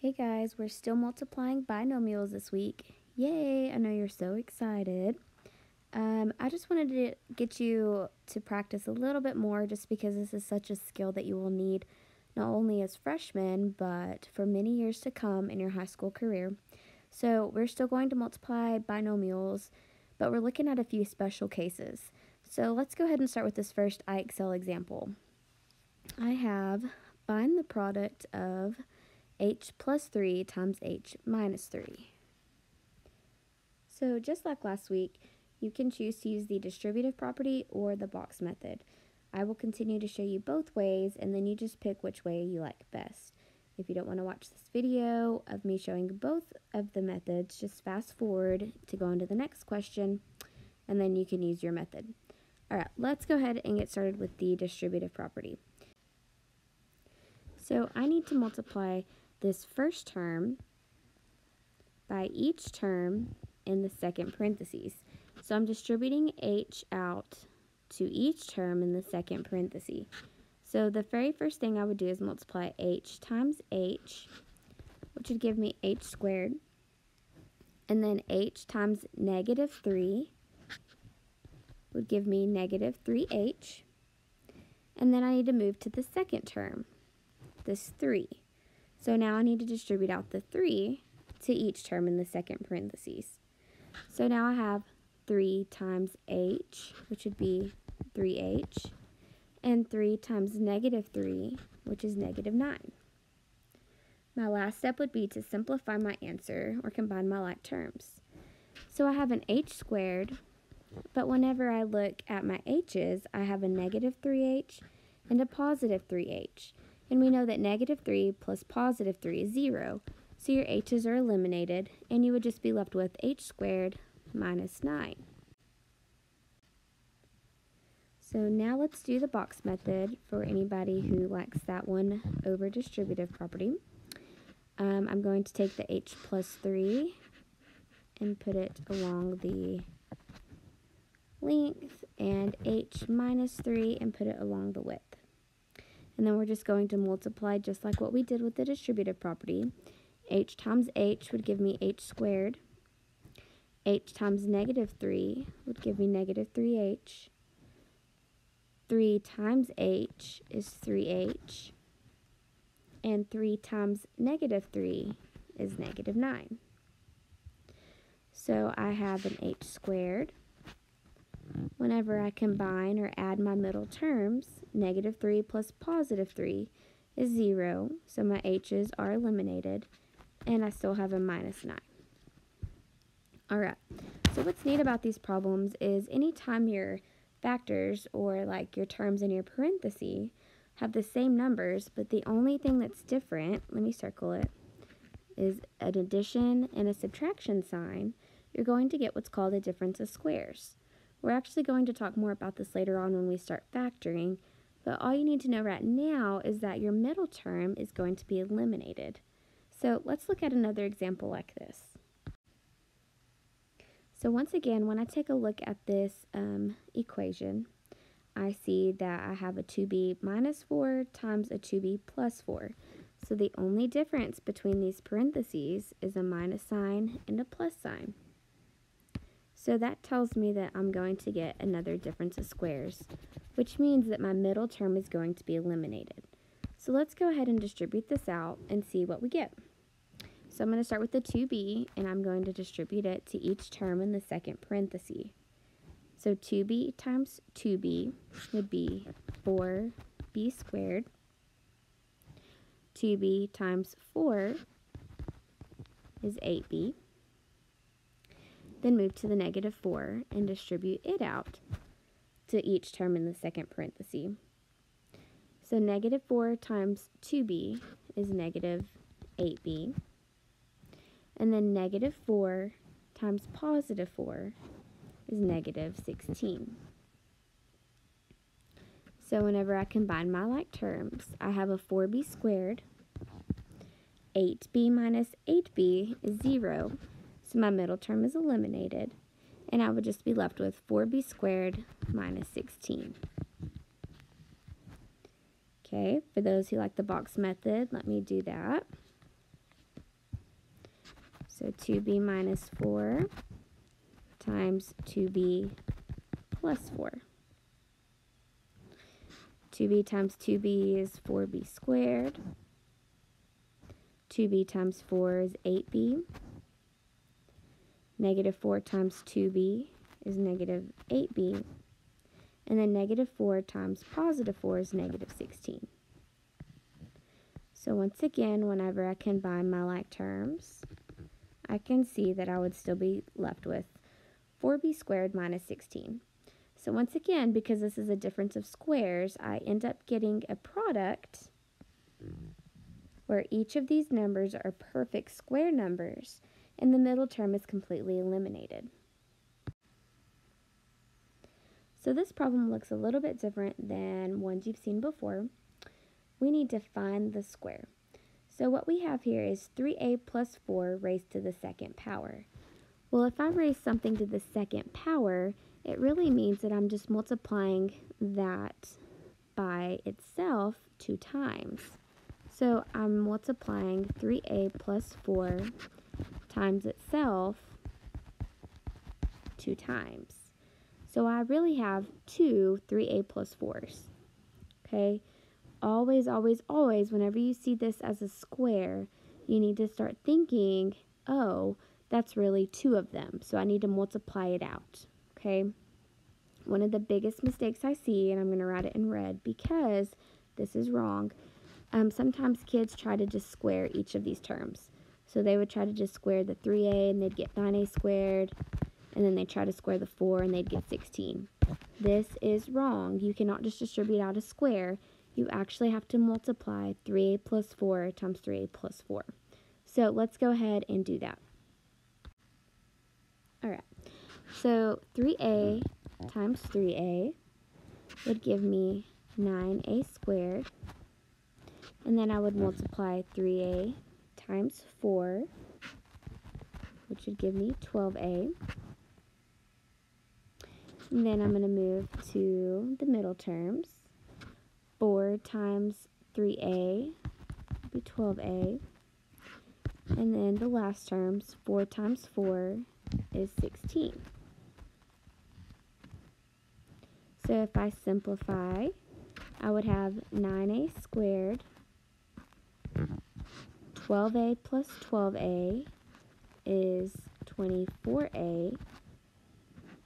Hey guys, we're still multiplying binomials this week. Yay, I know you're so excited. I just wanted to get you to practice a little bit more just because this is such a skill that you will need not only as freshmen, but for many years to come in your high school career. So we're still going to multiply binomials, but we're looking at a few special cases. So let's go ahead and start with this first IXL example. I have find the product of h plus 3 times h minus 3. So just like last week, you can choose to use the distributive property or the box method. I will continue to show you both ways, and then you just pick which way you like best. If you don't want to watch this video of me showing both of the methods, just fast forward to go into the next question, and then you can use your method. Alright, let's go ahead and get started with the distributive property. So I need to multiply this first term by each term in the second parentheses. So I'm distributing h out to each term in the second parenthesis. So the very first thing I would do is multiply h times h, which would give me h squared, and then h times negative 3 would give me negative 3h, and then I need to move to the second term, this 3. So now I need to distribute out the 3 to each term in the second parentheses. So now I have 3 times h, which would be 3h, and 3 times negative 3, which is negative 9. My last step would be to simplify my answer or combine my like terms. So I have an h squared, but whenever I look at my h's, I have a negative 3h and a positive 3h. And we know that negative 3 plus positive 3 is 0, so your h's are eliminated, and you would just be left with h squared minus 9. So now let's do the box method for anybody who likes that one over distributive property. I'm going to take the h plus 3 and put it along the length, and h minus 3 and put it along the width. And then we're just going to multiply just like what we did with the distributive property. H times h would give me h squared. H times negative 3 would give me negative 3h. 3 times h is 3h. And 3 times negative 3 is negative 9. So I have an h squared. Whenever I combine or add my middle terms, negative 3 plus positive 3 is 0, so my h's are eliminated, and I still have a minus 9. Alright, so what's neat about these problems is anytime your factors, or like your terms in your parentheses, have the same numbers, but the only thing that's different, let me circle it, is an addition and a subtraction sign, you're going to get what's called a difference of squares. We're actually going to talk more about this later on when we start factoring, but all you need to know right now is that your middle term is going to be eliminated. So let's look at another example like this. So once again, when I take a look at this equation, I see that I have a 2b minus 4 times a 2b plus 4. So the only difference between these parentheses is a minus sign and a plus sign. So that tells me that I'm going to get another difference of squares, which means that my middle term is going to be eliminated. So let's go ahead and distribute this out and see what we get. So I'm going to start with the 2b, and I'm going to distribute it to each term in the second parenthesis. So 2b times 2b would be 4b squared. 2b times 4 is 8b. Then move to the negative 4 and distribute it out to each term in the second parenthesis. So negative 4 times 2b is negative 8b. And then negative 4 times positive 4 is negative 16. So whenever I combine my like terms, I have a 4b squared. 8b minus 8b is 0. So my middle term is eliminated, and I would just be left with 4b squared minus 16. Okay, for those who like the box method, let me do that. So 2b minus 4 times 2b plus 4. 2b times 2b is 4b squared. 2b times 4 is 8b. Negative 4 times 2b is negative 8b. And then negative 4 times positive 4 is negative 16. So once again, whenever I combine my like terms, I can see that I would still be left with 4b squared minus 16. So once again, because this is a difference of squares, I end up getting a product where each of these numbers are perfect square numbers, and the middle term is completely eliminated. So this problem looks a little bit different than ones you've seen before. We need to find the square. So what we have here is 3a plus 4 raised to the second power. Well, if I raise something to the second power, it really means that I'm just multiplying that by itself 2 times. So I'm multiplying 3a plus 4 times itself 2 times. So I really have two 3a plus 4s. Okay? Always, always, always, whenever you see this as a square, you need to start thinking, oh, that's really 2 of them. So I need to multiply it out. Okay? One of the biggest mistakes I see, and I'm going to write it in red because this is wrong, sometimes kids try to just square each of these terms. So they would try to just square the 3a and they'd get 9a squared, and then they try to square the 4 and they'd get 16. This is wrong. You cannot just distribute out a square. You actually have to multiply 3a plus 4 times 3a plus 4. So let's go ahead and do that. Alright, so 3a times 3a would give me 9a squared. And then I would multiply 3a times 4, which would give me 12a. And then I'm going to move to the middle terms. 4 times 3a would be 12a. And then the last terms, 4 times 4 is 16. So if I simplify, I would have 9a squared. 12a plus 12a is 24a.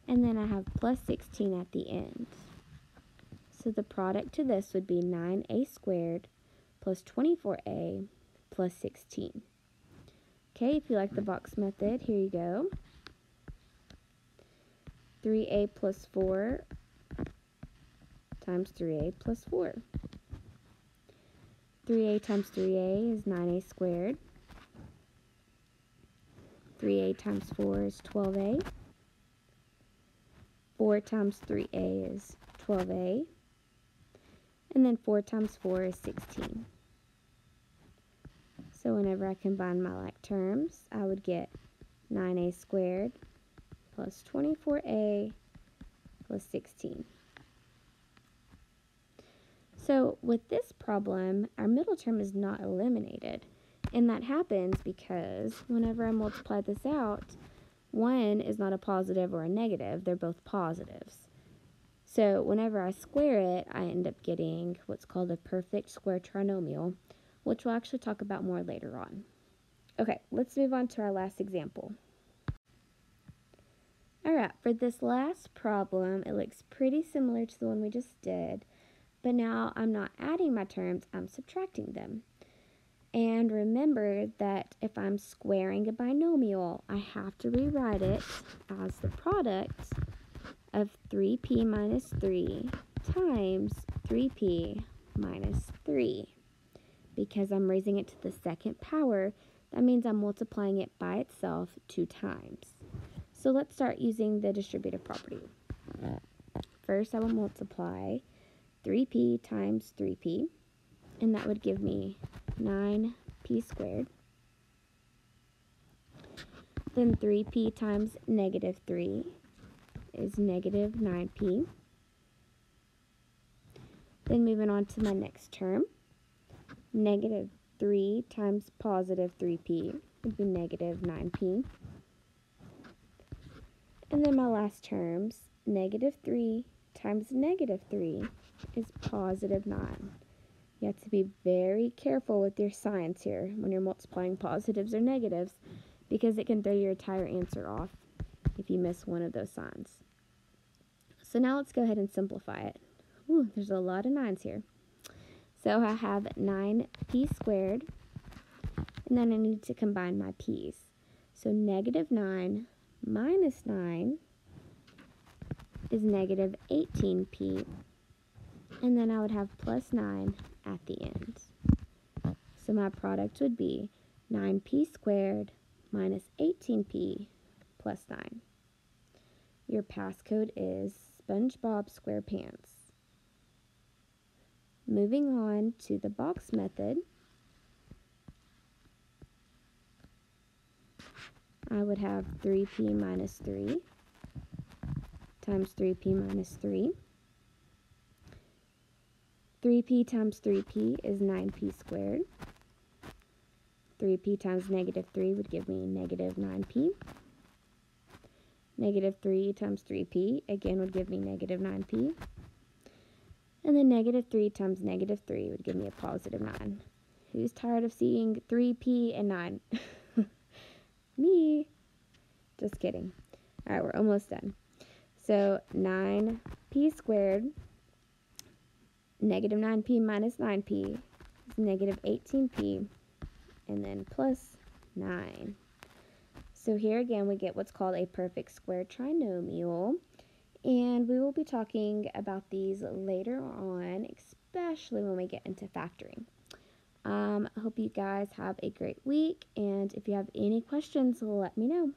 And then I have plus 16 at the end. So the product to this would be 9a squared plus 24a plus 16. Okay, if you like the box method, here you go. 3a plus 4 times 3a plus 4. 3a times 3a is 9a squared. 3a times 4 is 12a. 4 times 3a is 12a. And then 4 times 4 is 16. So whenever I combine my like terms, I would get 9a squared plus 24a plus 16. So with this problem, our middle term is not eliminated. And that happens because whenever I multiply this out, one is not a positive or a negative. They're both positives. So whenever I square it, I end up getting what's called a perfect square trinomial, which we'll actually talk about more later on. Okay, let's move on to our last example. Alright, for this last problem, it looks pretty similar to the one we just did, but now I'm not adding my terms, I'm subtracting them. And remember that if I'm squaring a binomial, I have to rewrite it as the product of 3p minus 3 times 3p minus 3. Because I'm raising it to the second power, that means I'm multiplying it by itself 2 times. So let's start using the distributive property. First, I will multiply 3p times 3p, and that would give me 9p squared. Then 3p times negative 3 is negative 9p. Then moving on to my next term, negative 3 times positive 3p would be negative 9p. And then my last terms, negative 3 times negative 3 is positive 9. You have to be very careful with your signs here when you're multiplying positives or negatives, because it can throw your entire answer off if you miss one of those signs. So now let's go ahead and simplify it. Ooh, there's a lot of 9s here. So I have 9p squared, and then I need to combine my p's. So negative 9 minus 9 is negative 18p, and then I would have plus 9 at the end. So my product would be 9p squared minus 18p plus 9. Your passcode is SpongeBob SquarePants. Moving on to the box method, I would have 3p minus 3 times 3p minus 3. 3p times 3p is 9p squared. 3p times negative 3 would give me negative 9p. Negative 3 times 3p, again, would give me negative 9p. And then negative 3 times negative 3 would give me a positive 9. Who's tired of seeing 3p and 9? Me. Just kidding. All right, we're almost done. So 9p squared, negative 9p minus 9p is negative 18p, and then plus 9. So here again we get what's called a perfect square trinomial, and we will be talking about these later on, especially when we get into factoring. I hope you guys have a great week, and if you have any questions, let me know.